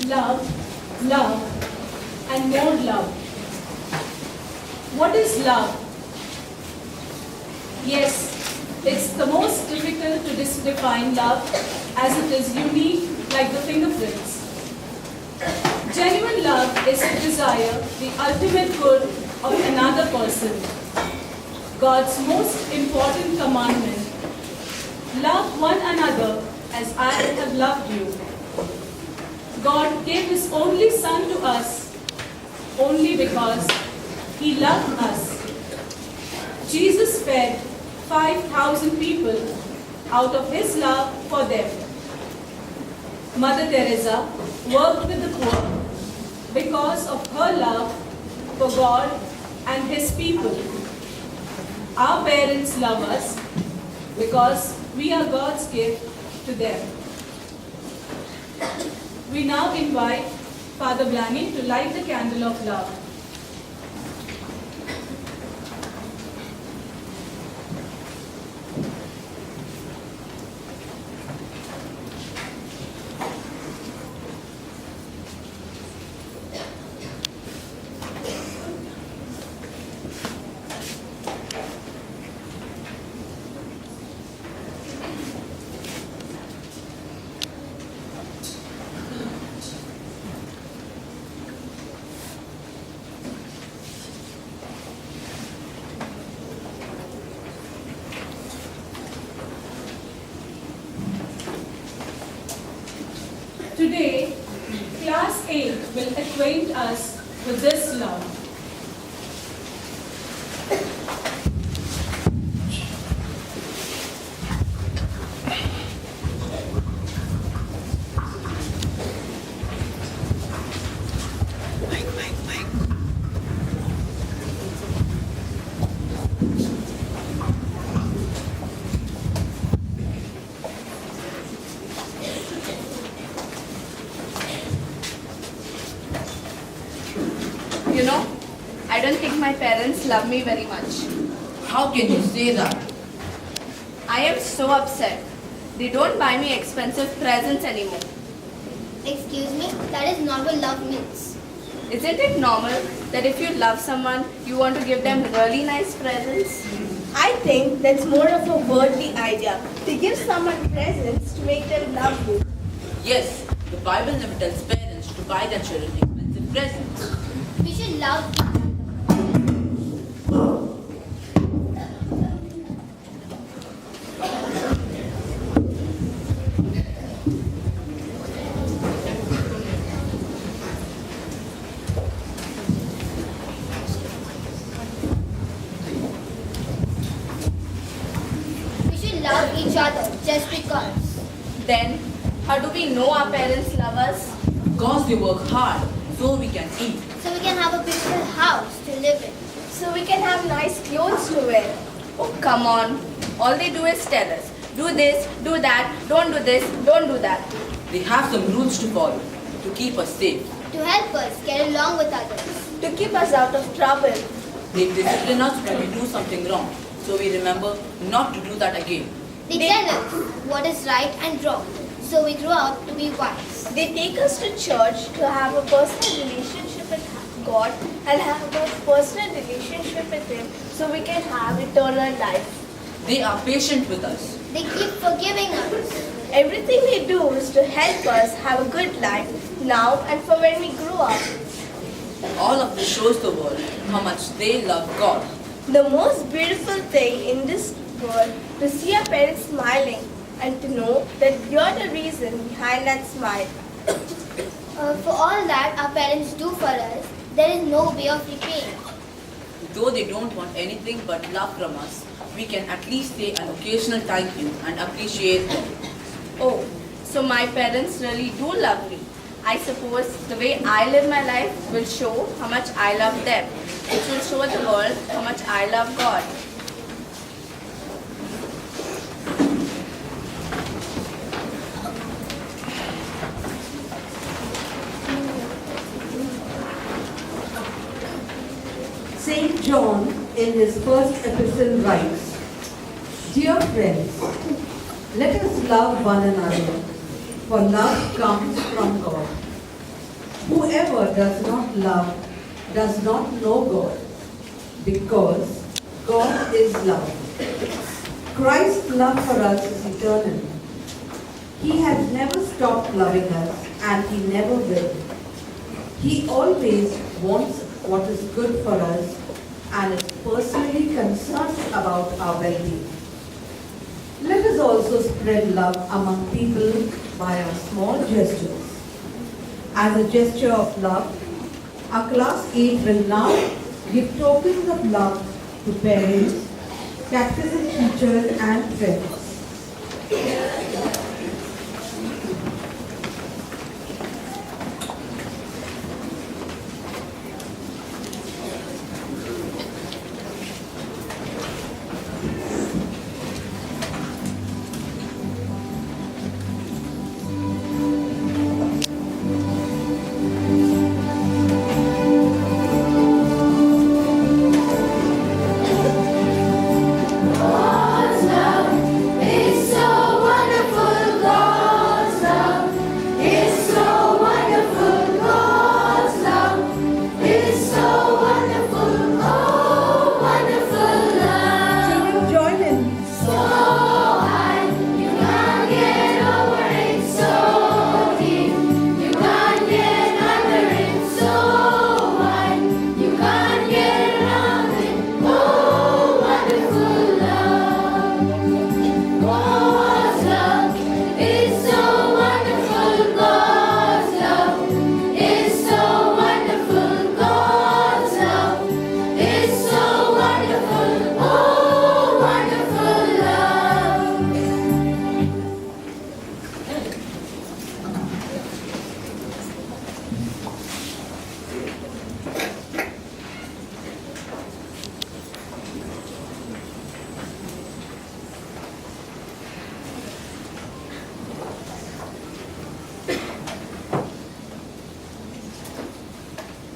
love, love, and more love. What is love? Yes, it's the most difficult to define love as it is unique like the fingerprints. Genuine love is to desire the ultimate good of another person. God's most important commandment, love one another as I have loved you. God gave His only Son to us only because He loved us. Jesus fed 5,000 people out of His love for them. Mother Teresa worked with the poor because of her love for God and His people. Our parents love us because we are God's gift to them. We now invite Father Blaney to light the candle of love. Today, Class 8 will acquaint us with this love. You know, I don't think my parents love me very much. How can you say that? I am so upset. They don't buy me expensive presents anymore. Excuse me, that is not what love means. Isn't it normal that if you love someone, you want to give them really nice presents? I think that's more of a worldly idea, to give someone presents to make them love you. Yes, the Bible never tells parents to buy their children expensive presents. We should love each other. We should love each other just because. Then, how do we know our parents love us? Because they work hard so we can eat. So we can have a beautiful house to live in. So we can have nice clothes to wear. Oh, come on. All they do is tell us, do this, do that, don't do this, don't do that. They have some rules to follow to keep us safe. To help us get along with others. To keep us out of trouble. They discipline us when we do something wrong, so we remember not to do that again. They tell us what is right and wrong. So we grow up to be wise. They take us to church to have a personal relationship with God and have a personal relationship with Him so we can have eternal life. They are patient with us. They keep forgiving us. Everything they do is to help us have a good life now and for when we grow up. All of this shows the world how much they love God. The most beautiful thing in this world to see our parents smiling and to know that you're the reason behind that smile. For all that our parents do for us, there is no way of repaying. Though they don't want anything but love from us, we can at least say an occasional thank you and appreciate them. Oh, so my parents really do love me. I suppose the way I live my life will show how much I love them. It will show the world how much I love God. Saint John in his first epistle writes, Dear friends, let us love one another, for love comes from God. Whoever does not love does not know God, because God is love. Christ's love for us is eternal. He has never stopped loving us, and He never will. He always wants what is good for us and is personally concerned about our well-being. Let us also spread love among people by our small gestures. As a gesture of love, our class 8 will now give tokens of love to parents, catechism teachers and friends.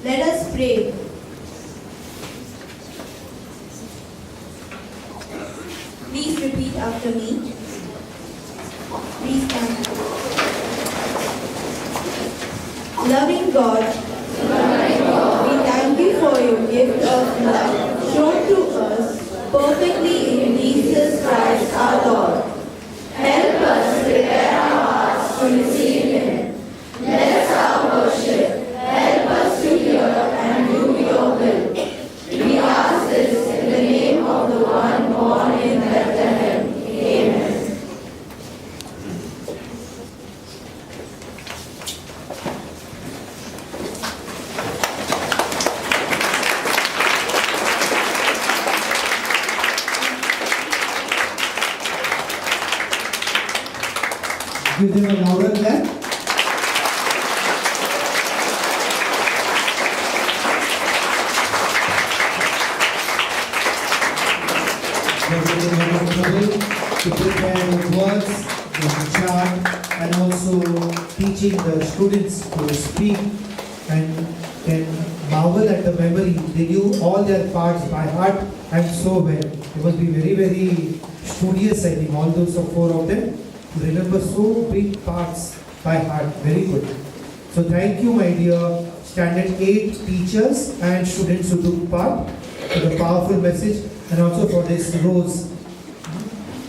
Let us pray. Please repeat after me. Please stand. Loving God, we thank you for your gift of love shown to us perfectly in Jesus Christ our Lord. Help us prepare our hearts to receive Him. Bless our worship. Help us to hear and do your will. We ask this in the name of the one born in Bethlehem. Amen. Give them a louder clap. To prepare the words, the chant, and also teaching the students to speak and can marvel at the memory. They knew all their parts by heart and so well. They must be very, very studious, I think, all those four of them. To remember so big parts by heart. Very good. So thank you, my dear Standard 8 teachers and students who took part for the powerful message and also for this rose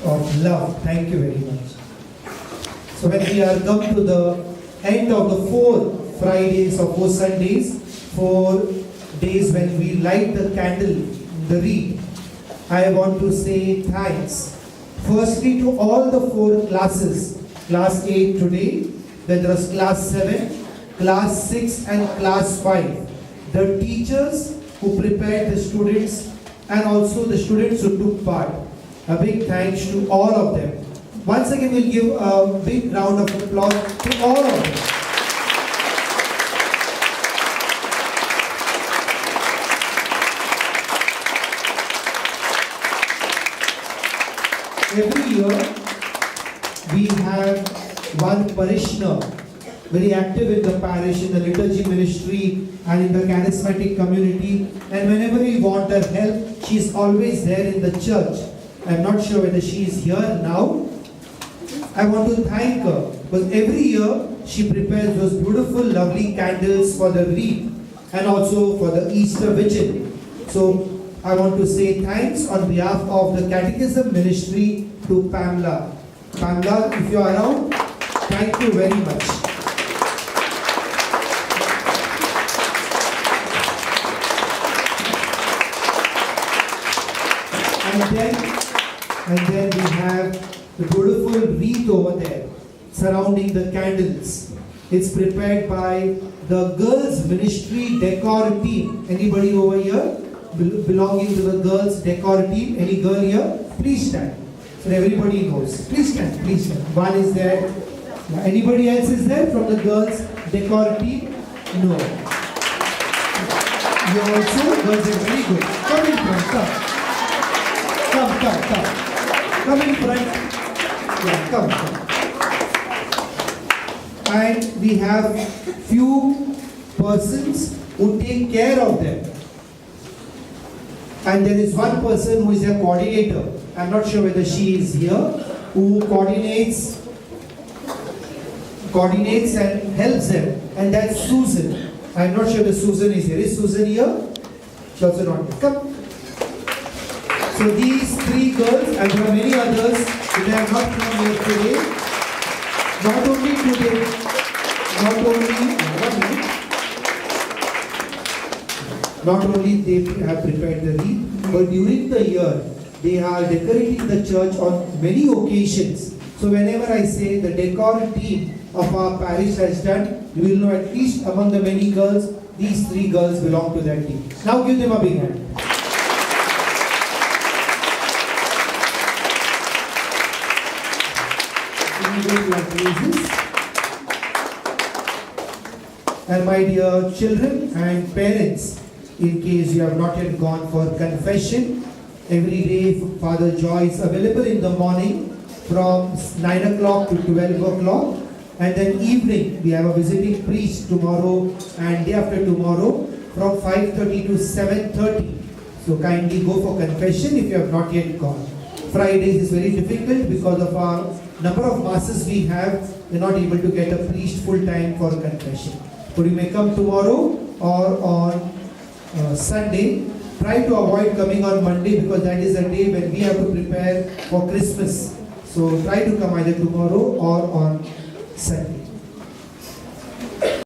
of love. Thank you very much. So when we are come to the end of the 4 Fridays or 4 Sundays, 4 days when we light the candle, the wreath, I want to say thanks. Firstly to all the 4 classes, class 8 today, then there was class 7, class 6 and class 5. The teachers who prepared the students and also the students who took part. A big thanks to all of them. Once again, we'll give a big round of applause to all of them. Every year, we have one parishioner very active in the parish, in the liturgy ministry and in the charismatic community. And whenever we want her help, she is always there in the church. I'm not sure whether she is here now. I want to thank her because every year she prepares those beautiful, lovely candles for the wreath and also for the Easter Vigil. So I want to say thanks on behalf of the Catechism Ministry to Pamela. Pamela, if you are around, thank you very much. And then we have the beautiful wreath over there surrounding the candles. It's prepared by the Girls Ministry Decor Team. Anybody over here belonging to the Girls Decor Team? Any girl here? Please stand. So everybody knows. Please stand, please stand. One is there. Anybody else is there from the Girls Decor Team? No. You also, girls are very good. Come in front, come. Come. Come in front. Yeah, come. And we have few persons who take care of them. And there is one person who is a coordinator. I'm not sure whether she is here, who coordinates and helps them. And that's Susan. I'm not sure that Susan is here. Is Susan here? She's also not here. Come. So these three girls, and there are many others who have not come here today. Not only they have prepared the wreath, but during the year they are decorating the church on many occasions. So whenever I say the decor team of our parish has done, you will know at least among the many girls, these three girls belong to that team. Now give them a big hand. And my dear children and parents, in case you have not yet gone for confession, every day Father Joy is available in the morning from 9 o'clock to 12 o'clock, and then evening we have a visiting priest tomorrow and day after tomorrow from 5:30 to 7:30. So kindly go for confession if you have not yet gone. Fridays is very difficult because of our number of masses we have. We're not able to get a priest full time for confession. But you may come tomorrow or on Sunday. Try to avoid coming on Monday because that is a day when we have to prepare for Christmas. So try to come either tomorrow or on Sunday.